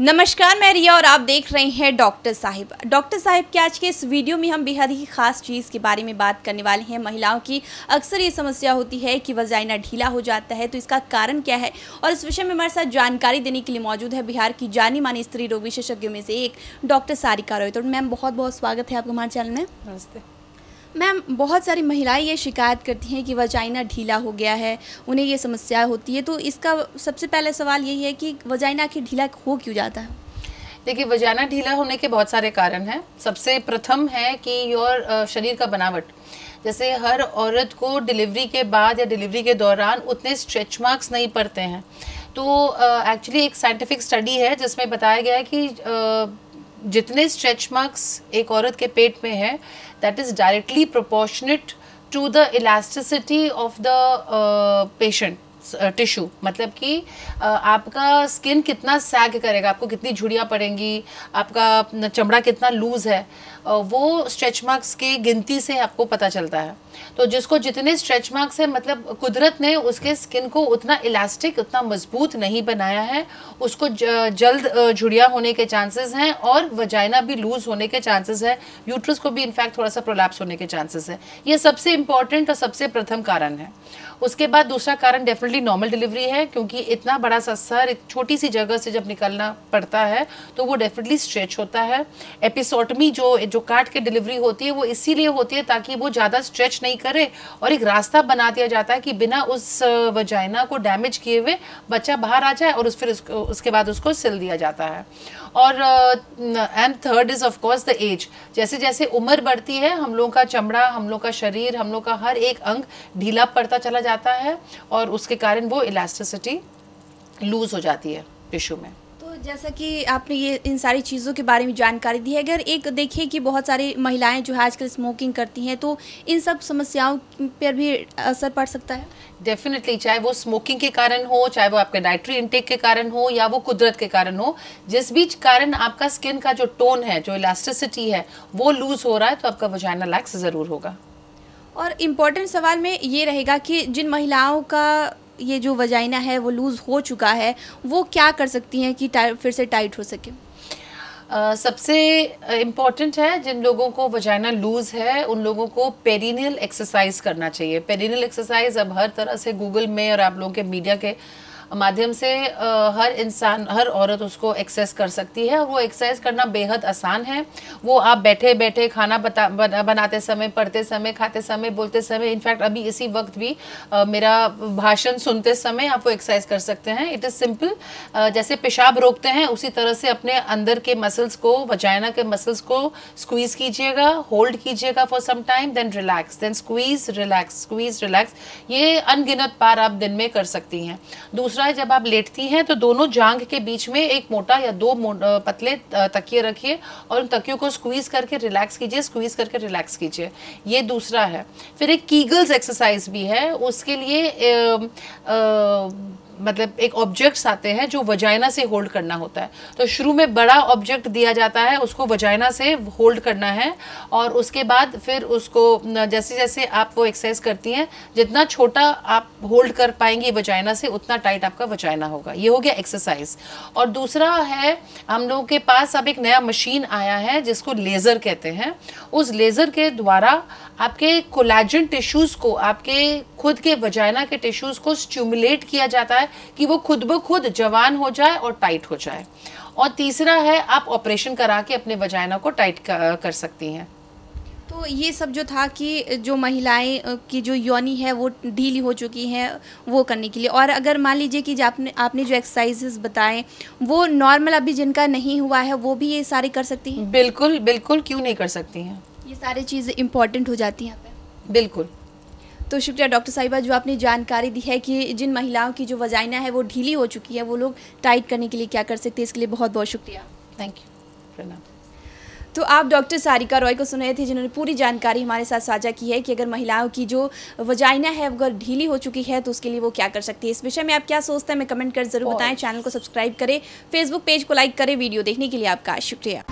नमस्कार, मैं रिया और आप देख रहे हैं डॉक्टर साहिब। डॉक्टर साहिब के आज के इस वीडियो में हम बेहद ही खास चीज़ के बारे में बात करने वाले हैं। महिलाओं की अक्सर ये समस्या होती है कि वजाइना ढीला हो जाता है, तो इसका कारण क्या है, और इस विषय में हमारे साथ जानकारी देने के लिए मौजूद है बिहार की जानी मानी स्त्री रोग विशेषज्ञों में से एक डॉक्टर सारिका रॉय। तो मैम, बहुत बहुत स्वागत है आपका हमारे चैनल में। नमस्ते मैम, बहुत सारी महिलाएं ये शिकायत करती हैं कि वजाइना ढीला हो गया है, उन्हें ये समस्या होती है। तो इसका सबसे पहले सवाल यही है कि वजाइना आखिर ढीला हो क्यों जाता है? देखिए, वजाइना ढीला होने के बहुत सारे कारण हैं। सबसे प्रथम है कि योर शरीर का बनावट। जैसे हर औरत को डिलीवरी के बाद या डिलीवरी के दौरान उतने स्ट्रेच मार्क्स नहीं पड़ते हैं। तो एक्चुअली एक साइंटिफिक स्टडी है जिसमें बताया गया है कि जितने स्ट्रेच मार्क्स एक औरत के पेट में है, that is directly proportionate to the elasticity of the patient tissue. मतलब कि आपका स्किन कितना सैग करेगा, आपको कितनी झुर्रियाँ पड़ेंगी, आपका चमड़ा कितना लूज है, वो स्ट्रेच मार्क्स की गिनती से आपको पता चलता है। तो जिसको जितने स्ट्रेच मार्क्स है, मतलब कुदरत ने उसके स्किन को उतना इलास्टिक, उतना मजबूत नहीं बनाया है, उसको जल्द झुर्रियाँ होने के चांसेस हैं और वजाइना भी लूज होने के चांसेस है। यूट्रस को भी इनफैक्ट थोड़ा सा प्रोलैप्स होने के चांसेस है। ये सबसे इम्पॉर्टेंट और सबसे प्रथम कारण है। उसके बाद दूसरा कारण डेफिनेटली नॉर्मल डिलीवरी है, क्योंकि इतना बड़ा सा सर एक छोटी सी जगह से जब निकलना पड़ता है तो वो डेफिनेटली स्ट्रेच होता है। एपिसोटमी जो काट के डिलीवरी होती है वो इसीलिए होती है ताकि वो ज़्यादा स्ट्रेच नहीं करे और एक रास्ता बना दिया जाता है कि बिना उस वजाइना को डैमेज किए हुए बच्चा बाहर आ जाए, और फिर उसके बाद उसको सिल दिया जाता है। और and third is of course the age. जैसे जैसे उम्र बढ़ती है, हम लोगों का चमड़ा, हम लोग का शरीर, हम लोग का हर एक अंग ढीला पड़ता चला जाता है और उसके कारण वो इलास्टिसिटी लूज हो जाती है टिश्यू में। तो जैसा कि आपने ये इन सारी चीज़ों के बारे में जानकारी दी है, अगर एक देखिए कि बहुत सारी महिलाएं जो है आजकल स्मोकिंग करती हैं, तो इन सब समस्याओं पर भी असर पड़ सकता है? डेफिनेटली, चाहे वो स्मोकिंग के कारण हो, चाहे वो आपके डाइटरी इंटेक के कारण हो, या वो कुदरत के कारण हो, जिस भी कारण आपका स्किन का जो टोन है, जो इलास्टिसिटी है, वो लूज हो रहा है, तो आपका वजाइना लैक्स ज़रूर होगा। और इम्पॉर्टेंट सवाल में ये रहेगा कि जिन महिलाओं का ये जो वजाइना है वो लूज़ हो चुका है, वो क्या कर सकती हैं कि फिर से टाइट हो सके? सबसे इम्पॉर्टेंट है, जिन लोगों को वजाइना लूज़ है उन लोगों को पेरिनियल एक्सरसाइज करना चाहिए। पेरिनियल एक्सरसाइज अब हर तरह से गूगल में और आप लोगों के मीडिया के माध्यम से हर इंसान, हर औरत उसको एक्सेस कर सकती है, और वो एक्सरसाइज करना बेहद आसान है। वो आप बैठे बैठे खाना बनाते समय, पढ़ते समय, खाते समय, बोलते समय, इनफैक्ट अभी इसी वक्त भी मेरा भाषण सुनते समय आप वो एक्सरसाइज कर सकते हैं। It is simple. जैसे पेशाब रोकते हैं उसी तरह से अपने अंदर के मसल्स को, वजाइना के मसल्स को स्क्वीज़ कीजिएगा, होल्ड कीजिएगा for some time, then relax, then squeeze relax, squeeze relax. ये अनगिनत बार आप दिन में कर सकती हैं। दूसरा, जब आप लेटती हैं तो दोनों जांघ के बीच में एक मोटा या दो पतले तकिए रखिए और उन तकियों को स्क्वीज करके रिलैक्स कीजिए, स्क्वीज करके रिलैक्स कीजिए। ये दूसरा है। फिर एक कीगल्स एक्सरसाइज भी है। उसके लिए मतलब एक ऑब्जेक्ट्स आते हैं जो वजाइना से होल्ड करना होता है। तो शुरू में बड़ा ऑब्जेक्ट दिया जाता है, उसको वजाइना से होल्ड करना है, और उसके बाद फिर उसको जैसे जैसे आप वो एक्सरसाइज करती हैं, जितना छोटा आप होल्ड कर पाएंगी वजाइना से, उतना टाइट आपका वजाइना होगा। ये हो गया एक्सरसाइज। और दूसरा है, हम लोगों के पास अब एक नया मशीन आया है जिसको लेज़र कहते हैं। उस लेज़र के द्वारा आपके कोलेजन टिश्यूज़ को, आपके खुद के वजाइना के टिश्यूज़ को स्टिमुलेट किया जाता है कि वो खुद ब खुद जवान हो जाए और टाइट हो जाए। और तीसरा है, आप ऑपरेशन करा के अपने वजाइना को टाइट कर सकती हैं। तो ये सब जो था कि जो महिलाएं की जो योनि है वो ढीली हो चुकी हैं, वो करने के लिए, और अगर मान लीजिए कि आपने जो एक्सरसाइजेस बताएं वो नॉर्मल अभी जिनका नहीं हुआ है, वो भी ये सारे कर सकती हैं? बिल्कुल बिल्कुल, क्यों नहीं कर सकती हैं। ये सारी चीज़ें इंपॉर्टेंट हो जाती हैं यहाँ पे। बिल्कुल। तो शुक्रिया डॉक्टर साहिबा, जो आपने जानकारी दी है कि जिन महिलाओं की जो वजाइना है वो ढीली हो चुकी है, वो लोग टाइट करने के लिए क्या कर सकते हैं। इसके लिए बहुत बहुत शुक्रिया। Thank you. प्रणाम। तो आप डॉक्टर सारिका रॉय को सुन रहे थे, जिन्होंने पूरी जानकारी हमारे साथ साझा की है कि अगर महिलाओं की जो वजाइना है अगर ढीली हो चुकी है तो उसके लिए वो क्या कर सकती है। इस विषय में आप क्या सोचते हैं, हमें कमेंट कर जरूर बताएं। चैनल को सब्सक्राइब करें, फेसबुक पेज को लाइक करें। वीडियो देखने के लिए आपका शुक्रिया।